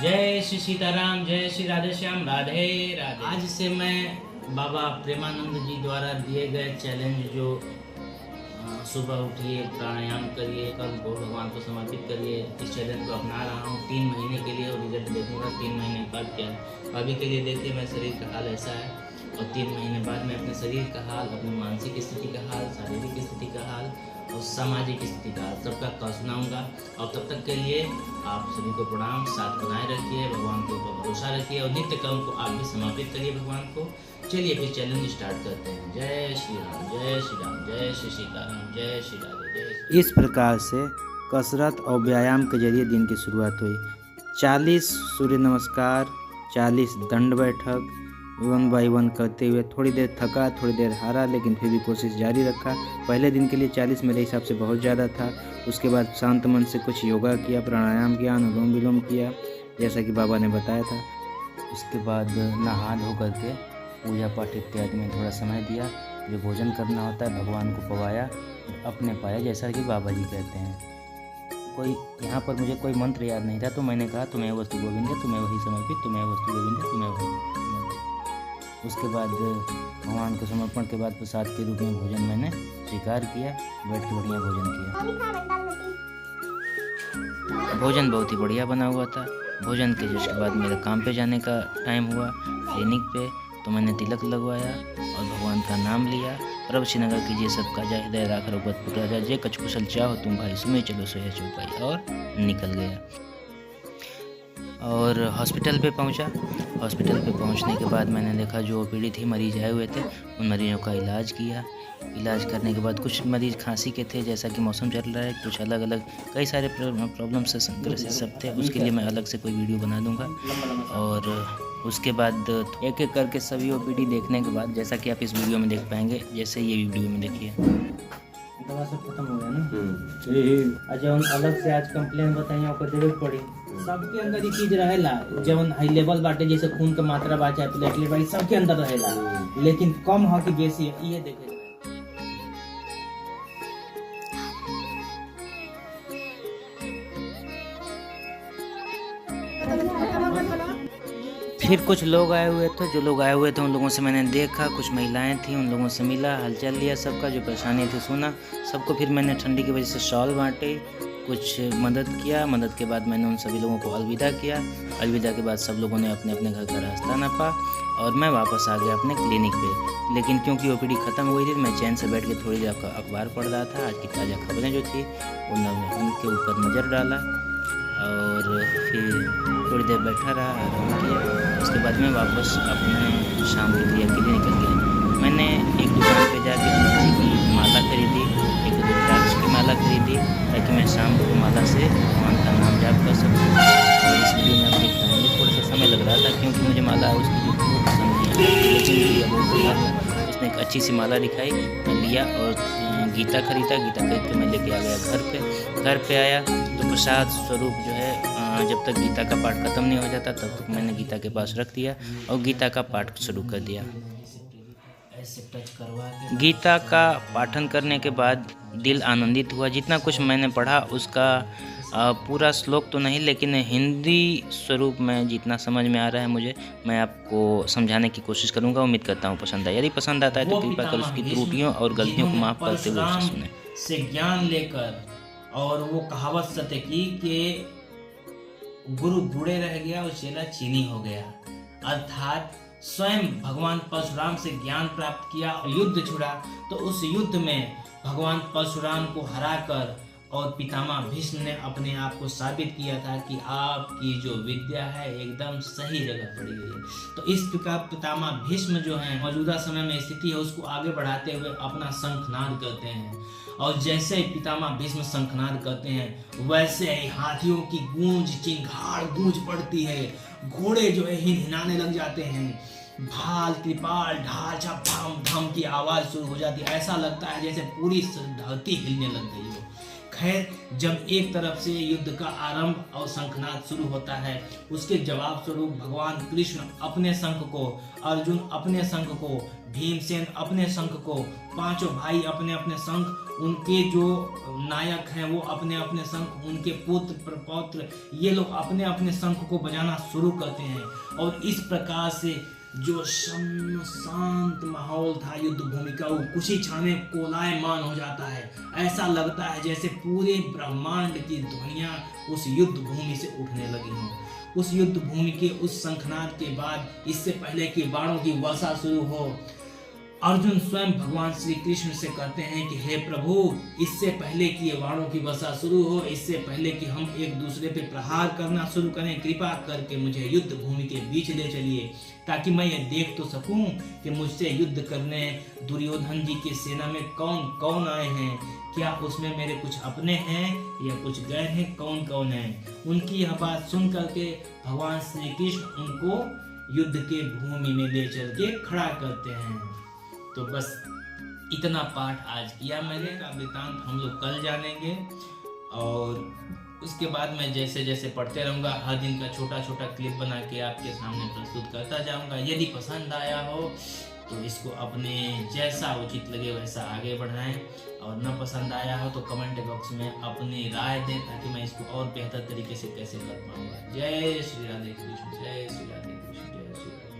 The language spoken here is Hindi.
जय श्री सीताराम, जय श्री राधे श्याम, राधे राधे। आज से मैं बाबा प्रेमानंद जी द्वारा दिए गए चैलेंज जो सुबह उठिए, प्राणायाम करिए, कर्म को भगवान को समर्पित करिए, इस चैलेंज को अपना रहा हूँ 3 महीने के लिए और रिजल्ट देखूंगा 3 महीने बाद क्या है। अभी के लिए देखिए मेरा शरीर का हाल ऐसा है और 3 महीने बाद मैं अपने शरीर का हाल, अपनी मानसिक स्थिति का हाल, शारीरिक स्थिति का हाल और सामाजिक स्थिति का सबका कल सुनाऊंगा। और तब तक के लिए आप सभी को प्रणाम, साथ बनाए रखिए, भगवान के ऊपर भरोसा रखिए और नित्य कर्म को आप भी समर्पित करिए भगवान को। चलिए फिर चैलेंज स्टार्ट करते हैं। जय श्री राम, जय श्री राम, जय श्री सीताराम, जय श्री राधे, जय श्री। इस प्रकार से कसरत और व्यायाम के जरिए दिन की शुरुआत हुई। 40 सूर्य नमस्कार, 40 दंड बैठक 1 बाय 1 करते हुए थोड़ी देर थका, थोड़ी देर हारा, लेकिन फिर भी कोशिश जारी रखा। पहले दिन के लिए 40 मेरे हिसाब से बहुत ज़्यादा था। उसके बाद शांत मन से कुछ योगा किया, प्राणायाम किया, अनुलोम विलोम किया जैसा कि बाबा ने बताया था। उसके बाद नहा धो करके पूजा पाठ इत्यादि में थोड़ा समय दिया। जो भोजन करना होता है भगवान को पवाया, अपने पाया, जैसा कि बाबा जी कहते हैं। कोई यहाँ पर मुझे कोई मंत्र याद नहीं था, तो मैंने कहा तुम्हें वस्तु गोविंद है, तुम्हें वही समर्पित, तुम्हें वस्तु गोविंद है, तुम्हें वही समर्पित। उसके बाद भगवान को समर्पण के बाद प्रसाद के रूप में भोजन मैंने स्वीकार किया, बैठ के बढ़िया भोजन किया। भोजन बहुत ही बढ़िया बना हुआ था। भोजन के जिसके बाद मेरे काम पे जाने का टाइम हुआ क्लिनिक पे, तो मैंने तिलक लगवाया और भगवान का नाम लिया। प्रभु श्रीनगर कीजिए सबका जय, हृदय राख रघुपत पुत्र राजा, जे कछ कुशल चाहो तुम भाई, सुमे चलो सोया चौपाई, और निकल गया। और हॉस्पिटल पे पहुंचा। हॉस्पिटल पे पहुंचने के बाद मैंने देखा जो ओपीडी थी, मरीज आए हुए थे, उन मरीजों का इलाज किया। इलाज करने के बाद कुछ मरीज खांसी के थे, जैसा कि मौसम चल रहा है, कुछ अलग अलग कई सारे प्रॉब्लम से ग्रसित सब थे। उसके लिए मैं अलग से कोई वीडियो बना दूंगा। और उसके बाद एक एक करके सभी ओपीडी देखने के बाद, जैसा कि आप इस वीडियो में देख पाएंगे, जैसे ये वीडियो में देखिए, दवा सब खत्म हो गया ना। जब अलग से आज कंप्लेन बताइए आपको जरूरत पड़ी। सबके अंदर ये चीज रहेला, जब हाई लेवल बाटे, जैसे खून के मात्रा बा चाहे प्लेटलेट बा, सबके अंदर रहेला, लेकिन कम हो कि बेसी ये देखे। फिर कुछ लोग आए हुए थे, जो लोग आए हुए थे उन लोगों से मैंने देखा, कुछ महिलाएं थी, उन लोगों से मिला, हालचाल लिया, सबका जो परेशानी थी सुना। सबको फिर मैंने ठंडी की वजह से शॉल बांटे, कुछ मदद किया। मदद के बाद मैंने उन सभी लोगों को अलविदा किया। अलविदा के बाद सब लोगों ने अपने अपने घर का रास्ता नापा और मैं वापस आ गया अपने क्लिनिक पे। लेकिन क्योंकि ओपीडी ख़त्म हुई थी, मैं चैन से बैठ के थोड़ी देर अखबार पढ़ रहा था। आज की ताज़ा खबरें जो थी उनके ऊपर नज़र डाला और फिर थोड़ी देर बैठा रहा, आराम किया। उसके बाद मैं वापस अपने शाम की क्रिया के लिए निकल गया। मैंने एक दुकान पे जाके तुलसी की माला खरीदी, एक रुद्राक्ष की माला खरीदी, ताकि मैं शाम को माला से भगवान का नाम जाप कर सकूँ। और इस वीडियो में आप देख पाएंगे थोड़ा सा समय लग रहा था, क्योंकि मुझे माला उसकी जो बहुत पसंद है, लेकिन बहुत बेकार। उसने एक अच्छी सी माला दिखाई, मैं लिया और गीता खरीदा। गीता खरीद के मैं लेके आ गया घर पे। घर पे आया तो प्रसाद स्वरूप जो है, जब तक गीता का पाठ खत्म नहीं हो जाता तब तक मैंने गीता के पास रख दिया और गीता का पाठ शुरू कर दिया। गीता का पाठन करने के बाद दिल आनंदित हुआ। जितना कुछ मैंने पढ़ा उसका पूरा श्लोक तो नहीं, लेकिन हिंदी स्वरूप में जितना समझ में आ रहा है मुझे, मैं आपको समझाने की कोशिश करूंगा। उम्मीद करता हूँ पसंद आए। यदि पसंद आता है तो कृपया कर उसकी त्रुटियों और गलतियों को माफ़ करते हुए उसे सुने। से ज्ञान लेकर, और वो कहावत सत्य की कि गुरु बूढ़े रह गया और चेला चीनी हो गया। अर्थात स्वयं भगवान परशुराम से ज्ञान प्राप्त किया और युद्ध छुड़ा, तो उस युद्ध में भगवान परशुराम को हराकर और पितामह भीष्म ने अपने आप को साबित किया था कि आपकी जो विद्या है एकदम सही जगह पड़ी हुई है। तो इस प्रकार पितामह भीष्म जो है, मौजूदा समय में स्थिति है उसको आगे बढ़ाते हुए अपना शंखनाद करते हैं। और जैसे ही पितामह भीष्म शंखनाद करते हैं, वैसे ही हाथियों की गूंज, चिंगाड़ गूंज पड़ती है। घोड़े जो है हिनहिनाने लग जाते हैं। भाल, त्रिपाल, ढाल, झम धम की आवाज शुरू हो जाती है। ऐसा लगता है जैसे पूरी धरती हिलने लग गई हो। खैर, जब एक तरफ से युद्ध का आरंभ और शंखनाद शुरू होता है, उसके जवाब स्वरूप भगवान कृष्ण अपने शंख को, अर्जुन अपने शंख को, भीमसेन अपने शंख को, पांचों भाई अपने अपने शंख, उनके जो नायक हैं वो अपने अपने शंख, उनके पुत्र प्रपौत्र ये लोग अपने अपने शंख को बजाना शुरू करते हैं। और इस प्रकार से जो शांत माहौल था युद्ध भूमि का, वो कुछ ही क्षण में कोलायमान हो जाता है। ऐसा लगता है जैसे पूरे ब्रह्मांड की ध्वनियां उस युद्ध भूमि से उठने लगी हों। उस युद्ध भूमि के उस शंखनाद के बाद, इससे पहले कि बाणों की वर्षा शुरू हो, अर्जुन स्वयं भगवान श्री कृष्ण से कहते हैं कि हे प्रभु, इससे पहले कि ये बाणों की वर्षा शुरू हो, इससे पहले कि हम एक दूसरे पे प्रहार करना शुरू करें, कृपा करके मुझे युद्ध भूमि के बीच ले चलिए, ताकि मैं ये देख तो सकूं कि मुझसे युद्ध करने दुर्योधन जी की सेना में कौन कौन आए हैं, क्या उसमें मेरे कुछ अपने हैं या कुछ गैर हैं, कौन कौन हैं। उनकी यह बात सुन करके भगवान श्री कृष्ण उनको युद्ध के भूमि में ले चल के खड़ा करते हैं। तो बस इतना पाठ आज किया मैंने, का वृतांत हम लोग कल जानेंगे, और उसके बाद मैं जैसे जैसे पढ़ते रहूँगा, हर दिन का छोटा छोटा क्लिप बना के आपके सामने प्रस्तुत करता जाऊँगा। यदि पसंद आया हो तो इसको अपने जैसा उचित लगे वैसा आगे बढ़ाएं, और न पसंद आया हो तो कमेंट बॉक्स में अपनी राय दें, ताकि मैं इसको और बेहतर तरीके से कैसे कर पाऊँगा। जय श्री राधे कृष्ण, जय श्री राधे कृष्ण, जय श्री राधे।